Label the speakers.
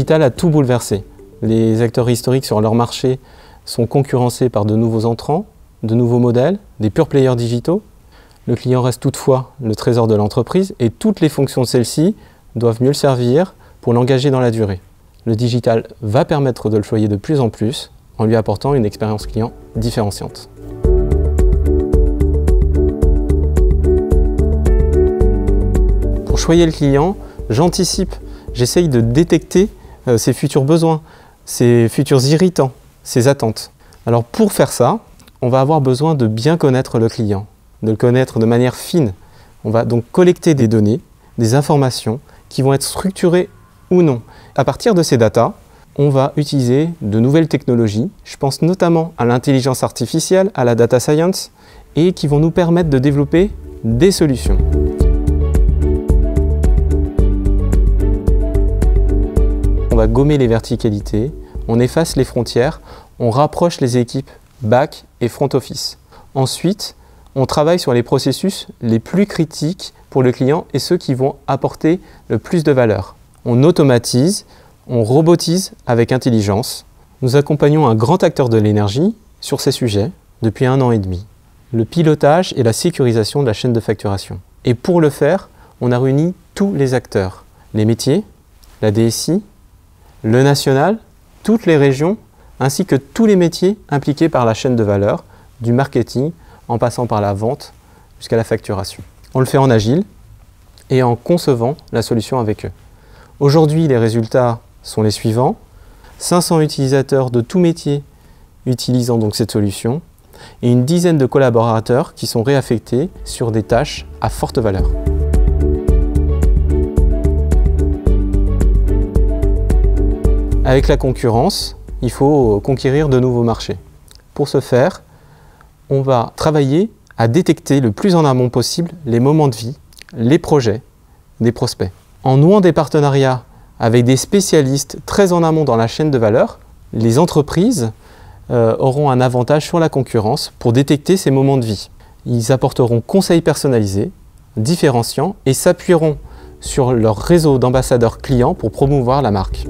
Speaker 1: digital a tout bouleversé. Les acteurs historiques sur leur marché sont concurrencés par de nouveaux entrants, de nouveaux modèles, des pure players digitaux. Le client reste toutefois le trésor de l'entreprise et toutes les fonctions de celle-ci doivent mieux le servir pour l'engager dans la durée. Le digital va permettre de le choyer de plus en plus en lui apportant une expérience client différenciante. Pour choyer le client, j'anticipe, j'essaye de détecter ses futurs besoins, ses futurs irritants, ses attentes. Alors pour faire ça, on va avoir besoin de bien connaître le client, de le connaître de manière fine. On va donc collecter des données, des informations qui vont être structurées ou non. À partir de ces datas, on va utiliser de nouvelles technologies, je pense notamment à l'intelligence artificielle, à la data science, et qui vont nous permettre de développer des solutions. On va gommer les verticalités, on efface les frontières, on rapproche les équipes back et front office. Ensuite, on travaille sur les processus les plus critiques pour le client et ceux qui vont apporter le plus de valeur. On automatise, on robotise avec intelligence. Nous accompagnons un grand acteur de l'énergie sur ces sujets depuis 1 an et demi. Le pilotage et la sécurisation de la chaîne de facturation. Et pour le faire, on a réuni tous les acteurs, les métiers, la DSI, le national, toutes les régions, ainsi que tous les métiers impliqués par la chaîne de valeur, du marketing, en passant par la vente jusqu'à la facturation. On le fait en agile et en concevant la solution avec eux. Aujourd'hui, les résultats sont les suivants. 500 utilisateurs de tout métier utilisant donc cette solution et une dizaine de collaborateurs qui sont réaffectés sur des tâches à forte valeur. Avec la concurrence, il faut conquérir de nouveaux marchés. Pour ce faire, on va travailler à détecter le plus en amont possible les moments de vie, les projets des prospects. En nouant des partenariats avec des spécialistes très en amont dans la chaîne de valeur, les entreprises auront un avantage sur la concurrence pour détecter ces moments de vie. Ils apporteront conseils personnalisés, différenciants et s'appuieront sur leur réseau d'ambassadeurs clients pour promouvoir la marque.